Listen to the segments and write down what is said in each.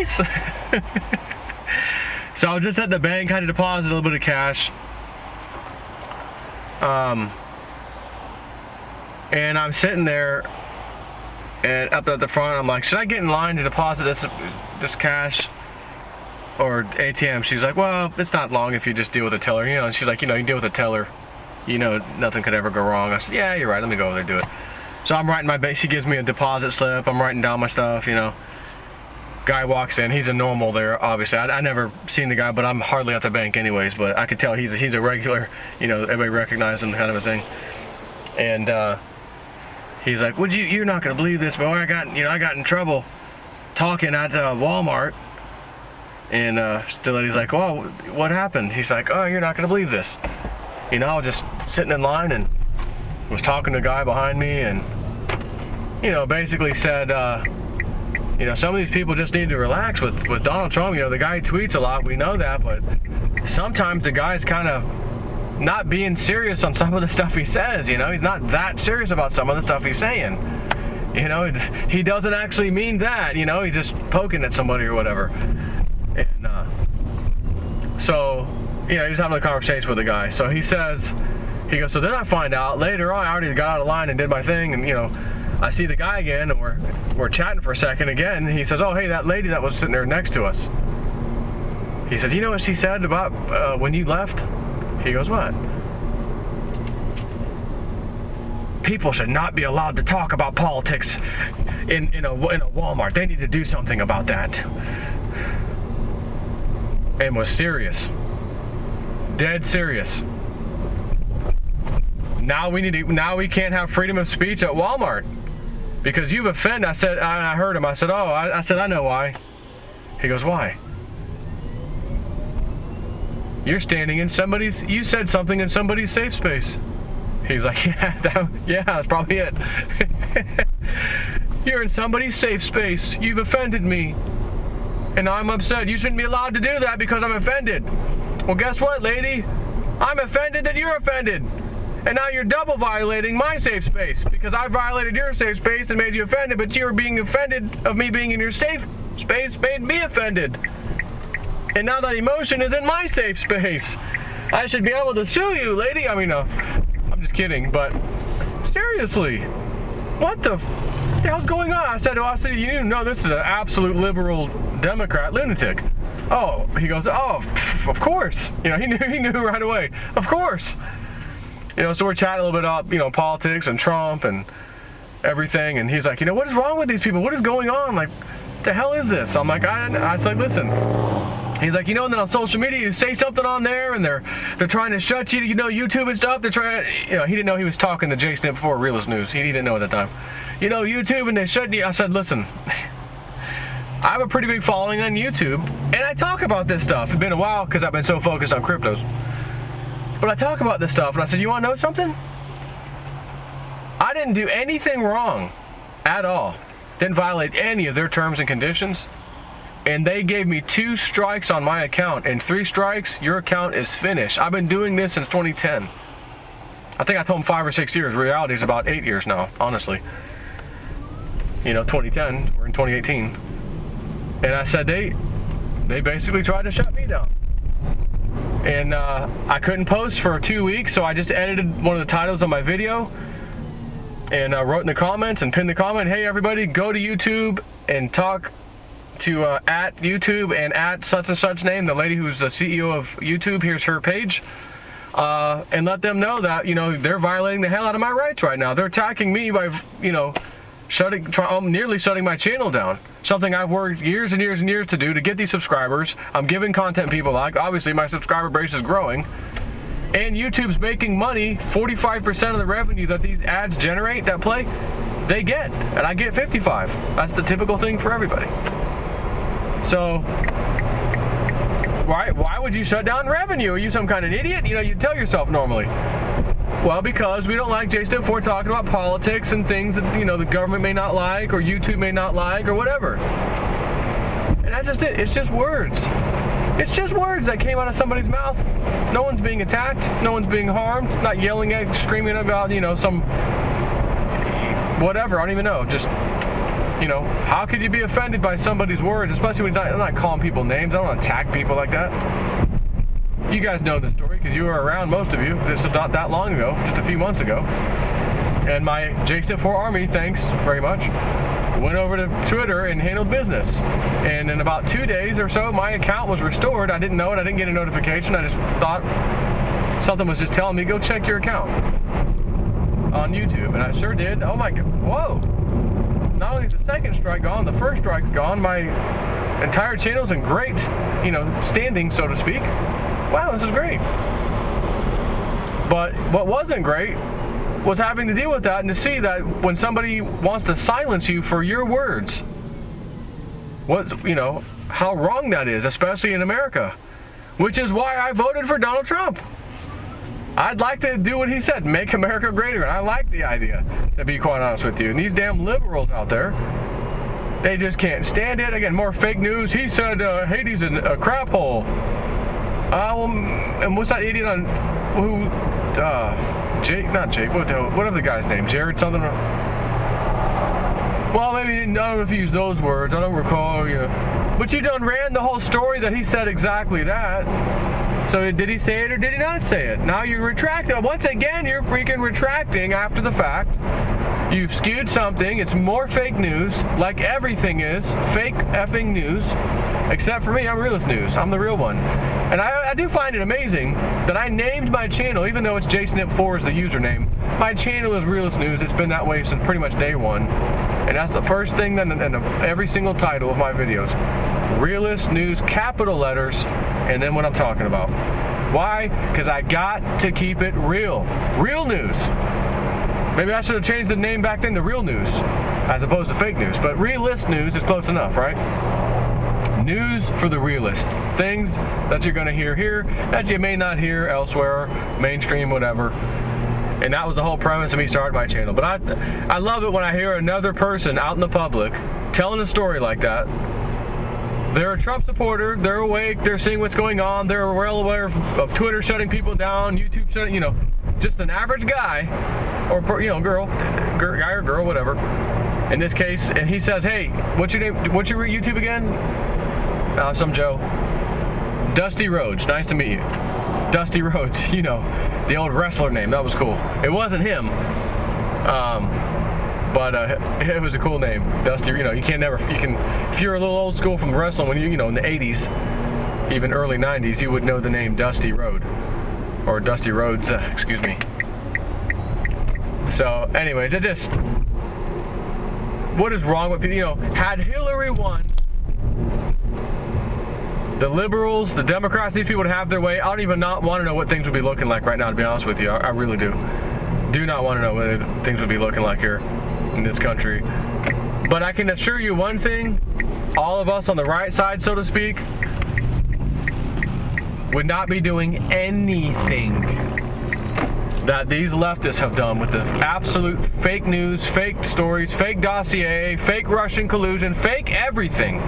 nice. So I was just at the bank, had to deposit a little bit of cash. And I'm sitting there, and up at the front, I'm like, should I get in line to deposit this cash or ATM? She's like, well, it's not long if you just deal with a teller, you know. And she's like, you know, you deal with a teller, you know, nothing could ever go wrong. I said, yeah, you're right. Let me go over there and do it. So I'm writing my bank. She gives me a deposit slip. I'm writing down my stuff, you know. Guy walks in. He's a normal there, obviously. I never seen the guy, but I'm hardly at the bank anyways. But I could tell he's a regular, you know. Everybody recognized him, kind of a thing. And he's like, "Would you're not gonna believe this, boy. I got in trouble talking at Walmart." And the lady's like, "Well, what happened?" He's like, "Oh, you're not gonna believe this. You know, I was just sitting in line and was talking to a guy behind me, and you know, basically said, you know, some of these people just need to relax with Donald Trump. You know, the guy tweets a lot, we know that, but sometimes the guy's kind of not being serious on some of the stuff he says. You know, he's not that serious about some of the stuff he's saying. You know, he doesn't actually mean that. You know, he's just poking at somebody or whatever." And so, you know, he was having a conversation with the guy. So he says, he goes, "So then I find out later on, I already got out of line and did my thing, and you know, I see the guy again, and we're chatting for a second again, and he says, oh, hey, that lady that was sitting there next to us." He says, "You know what she said about when you left?" He goes, "What?" "People should not be allowed to talk about politics in a Walmart. They need to do something about that." And was serious. Dead serious. Now we can't have freedom of speech at Walmart because you've offended. I heard him. I said, "Oh, I said I know why." He goes, "Why?" "You're standing in you said something in somebody's safe space." He's like, "Yeah, that's probably it." "You're in somebody's safe space. You've offended me, and I'm upset. You shouldn't be allowed to do that because I'm offended." "Well, guess what, lady? I'm offended that you're offended. And now you're double violating my safe space because I violated your safe space and made you offended, but you were being offended of me being in your safe space made me offended. And now that emotion is in my safe space. I should be able to sue you, lady." I mean, I'm just kidding, but seriously, what the hell's going on? I said, "You know this is an absolute liberal Democrat lunatic." "Oh," he goes, "Oh, of course." You know, he knew right away. Of course. You know, so we're chatting a little bit about, you know, politics and Trump and everything, and he's like, "You know, what is wrong with these people? What is going on? Like, what the hell is this?" I'm like, I was like, "Listen." He's like, "You know, and then on social media, you say something on there, and they're trying to shut you, you know, YouTube and stuff. They're trying, you know," he didn't know he was talking to Jason before Realist News. He didn't know at the time. "You know, YouTube, and they shut you." I said, "Listen, I have a pretty big following on YouTube, and I talk about this stuff. It's been a while because I've been so focused on cryptos. But I talk about this stuff," and I said, "You want to know something? I didn't do anything wrong at all. Didn't violate any of their terms and conditions. And they gave me 2 strikes on my account. And 3 strikes, your account is finished. I've been doing this since 2010. I think I told them 5 or 6 years. Reality is about 8 years now, honestly. You know, 2010, we're in 2018. And I said, they basically tried to shut me down. And I couldn't post for 2 weeks, so I just edited one of the titles on my video and wrote in the comments and pinned the comment, "Hey everybody, go to YouTube and talk to at YouTube and at such and such name, the lady who's the CEO of YouTube, here's her page, and let them know that, you know, they're violating the hell out of my rights right now. They're attacking me by, you know, nearly shutting my channel down. Something I've worked years and years and years to do to get these subscribers. I'm giving content people like. Obviously, my subscriber base is growing. And YouTube's making money. 45% of the revenue that these ads generate, that play, they get. And I get 55. That's the typical thing for everybody. So, why would you shut down revenue? Are you some kind of idiot? You know, you tell yourself normally. Well, because we don't like J-Step 4 talking about politics and things that, you know, the government may not like or YouTube may not like or whatever. And that's just it. It's just words. It's just words that came out of somebody's mouth. No one's being attacked. No one's being harmed. Not yelling at, screaming about, you know, some whatever. I don't even know. Just You know, how could you be offended by somebody's words, especially when I'm not calling people names. I don't want to attack people like that. You guys know the story because you were around, most of you. This is not that long ago, just a few months ago. And my JSIP4 Army, thanks very much, went over to Twitter and handled business. And in about 2 days or so, my account was restored. I didn't know it. I didn't get a notification. I just thought something was just telling me, go check your account on YouTube. And I sure did. Oh my God. Whoa. Not only is the second strike gone, the first strike's gone. My entire channel's in great, standing, so to speak. Wow, this is great. But what wasn't great was having to deal with that and to see that when somebody wants to silence you for your words, how wrong that is, especially in America, which is why I voted for Donald Trump. I'd like to do what he said, make America great again. I like the idea, to be quite honest with you. And these damn liberals out there, they just can't stand it. Again, more fake news. He said Haiti's a crap hole. And what's that idiot on who? Jake, not Jake. Whatever the guy's name, Jared something. Well, maybe I don't know if he used those words. I don't recall. But you done ran the whole story that he said exactly that. So did he say it or did he not say it? Now you're retracting. Once again, you're freaking retracting after the fact. You've skewed something. It's more fake news, like everything is. Fake effing news. Except for me, I'm Realist News. I'm the real one. And I do find it amazing that I named my channel, even though it's JSNIP4 is the username. My channel is Realist News. It's been that way since pretty much day one. And that's the first thing in every single title of my videos. Realist News, capital letters, and then what I'm talking about. Why? Because I got to keep it real. Real news. Maybe I should have changed the name back then to Real News as opposed to fake news. But Realist News is close enough, right? News for the realist. Things that you're going to hear here that you may not hear elsewhere, mainstream, whatever. And that was the whole premise of me starting my channel. But I love it when I hear another person out in the public telling a story like that. They're a Trump supporter. They're awake. They're seeing what's going on. They're well aware of Twitter shutting people down, YouTube shutting, just an average guy or, girl, guy or girl, whatever. In this case, and he says, hey, what's your name? What's your YouTube again? Some Joe. Dusty Rhodes. Nice to meet you. Dusty Rhodes, the old wrestler name. That was cool. It wasn't him. But it was a cool name. Dusty, you can, if you're a little old school from wrestling, when in the 80s, even early 90s, you would know the name Dusty Rhodes. Or Dusty Rhodes, excuse me. So, anyways, what is wrong with people? Had Hillary won, the liberals, the Democrats, these people would have their way. I don't even not want to know what things would be looking like right now, to be honest with you. I really do. Do not want to know what things would be looking like here in this country. But I can assure you one thing, all of us on the right side, so to speak, would not be doing anything that these leftists have done with the absolute fake news, fake stories, fake dossier, fake Russian collusion, fake everything.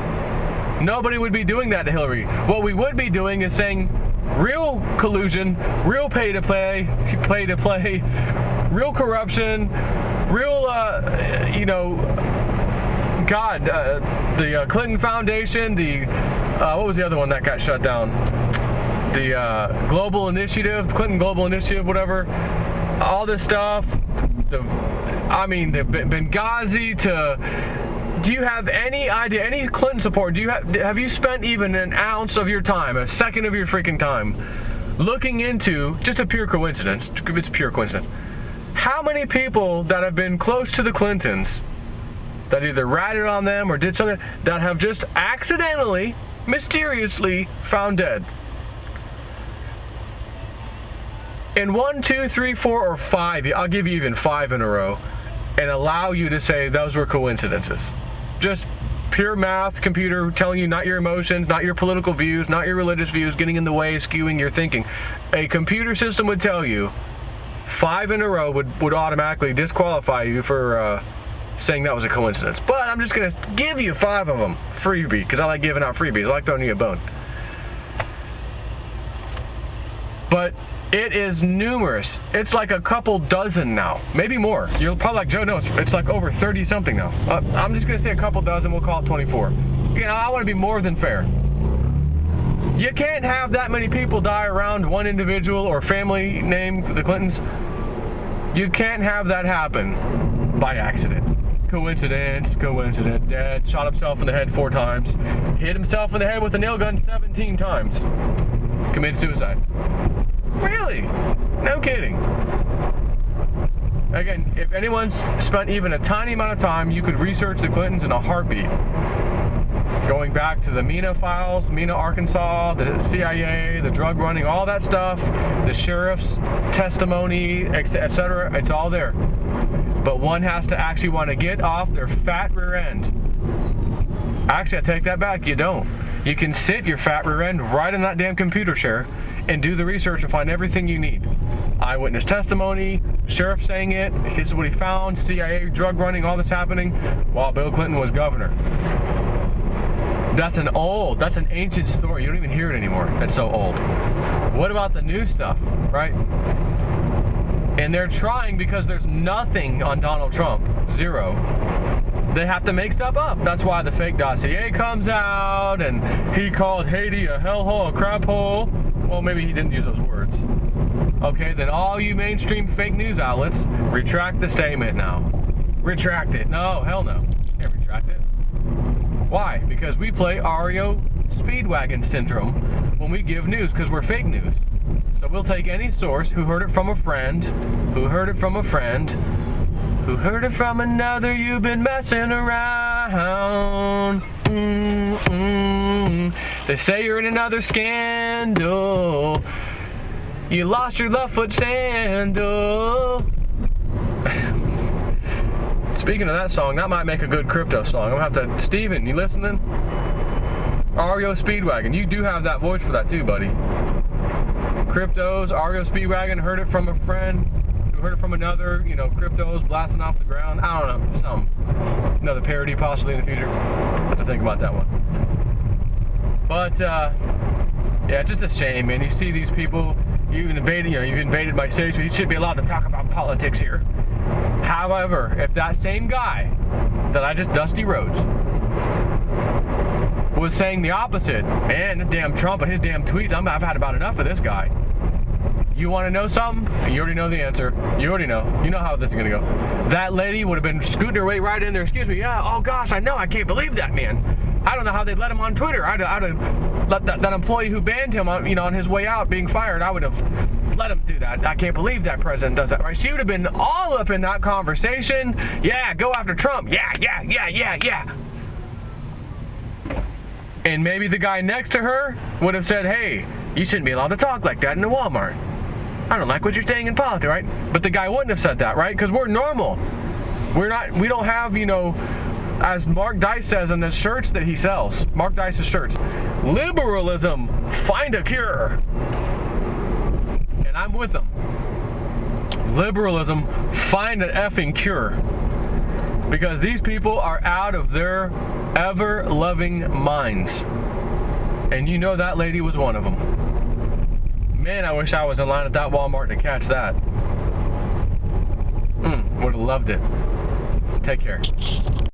Nobody would be doing that to Hillary. What we would be doing is saying real collusion, real pay to play, real corruption, real, the Clinton Foundation, what was the other one that got shut down? The Global Initiative, Clinton Global Initiative, whatever. All this stuff. The Benghazi to. Do you have any idea, any Clinton support? Have you spent even an ounce of your time, a second of your freaking time, looking into just a pure coincidence? It's pure coincidence. How many people that have been close to the Clintons, that either ratted on them or did something, that have just accidentally, mysteriously found dead? In 1, 2, 3, 4, or 5, I'll give you even 5 in a row, and allow you to say those were coincidences. Just pure math, computer telling you not your emotions, not your political views, not your religious views, getting in the way, skewing your thinking. A computer system would tell you 5 in a row would automatically disqualify you for saying that was a coincidence. But I'm just going to give you 5 of them, freebie, because I like giving out freebies. I like throwing you a bone. But It is numerous. It's like a couple dozen now, maybe more. You're probably like, Joe, no, it's like over 30 something now. I'm just gonna say a couple dozen, we'll call it 24. You know, I wanna be more than fair. You can't have that many people die around one individual or family named the Clintons. You can't have that happen by accident. Coincidence, dead, shot himself in the head 4 times, hit himself in the head with a nail gun 17 times, committed suicide. Really? No kidding. Again, if anyone's spent even a tiny amount of time, you could research the Clintons in a heartbeat. Going back to the Mena files, Mena, Arkansas, the CIA, the drug running, all that stuff, the sheriff's testimony, etc., it's all there. But one has to actually want to get off their fat rear end. Actually, I take that back, you don't. You can sit your fat rear end right in that damn computer chair and do the research and find everything you need. Eyewitness testimony, sheriff saying it, this is what he found, CIA drug running, all this happening while Bill Clinton was governor. That's an ancient story. You don't even hear it anymore. It's so old. What about the new stuff, right? And they're trying because there's nothing on Donald Trump. Zero. They have to make stuff up. That's why the fake dossier comes out, and he called Haiti a hellhole, a crap hole. Well, maybe he didn't use those words. Okay, then all you mainstream fake news outlets, retract the statement now. Retract it. No, hell no. Can't retract it. Why? Because we play REO Speedwagon syndrome when we give news, because we're fake news. So we'll take any source who heard it from a friend, who heard it from a friend, who heard it from another, you've been messing around. They say you're in another scandal. You lost your left foot sandal. Speaking of that song, that might make a good crypto song. I'm gonna have to, Steven, you listening? REO Speedwagon, you do have that voice for that too, buddy. Cryptos, REO Speedwagon, heard it from a friend, who heard it from another, you know, cryptos blasting off the ground. I don't know, something. Another parody possibly in the future. Have to think about that one. But, yeah, it's just a shame, man. You see these people, you've invaded my stage, so you should be allowed to talk about politics here. However, if that same guy that I just Dusty Rhodes was saying the opposite, man, the damn Trump and his damn tweets, I've had about enough of this guy. You want to know something? You already know the answer. You already know. You know how this is going to go. That lady would have been scooting her way right in there. Excuse me. Yeah, oh gosh, I know. I can't believe that, man. I don't know how they'd let him on Twitter. I'd have let that employee who banned him on, on his way out being fired, I would have let him do that. I can't believe that president does that, right? She would have been all up in that conversation. Yeah, go after Trump. Yeah. And maybe the guy next to her would have said, hey, you shouldn't be allowed to talk like that in a Walmart. I don't like what you're saying in politics, right? But the guy wouldn't have said that, right? Because we're normal. We don't have, as Mark Dice says in the shirts that he sells, Mark Dice's shirts, liberalism, find a cure. And I'm with him. Liberalism, find an effing cure. Because these people are out of their ever-loving minds. And you know that lady was one of them. Man, I wish I was in line at that Walmart to catch that. Would have loved it. Take care.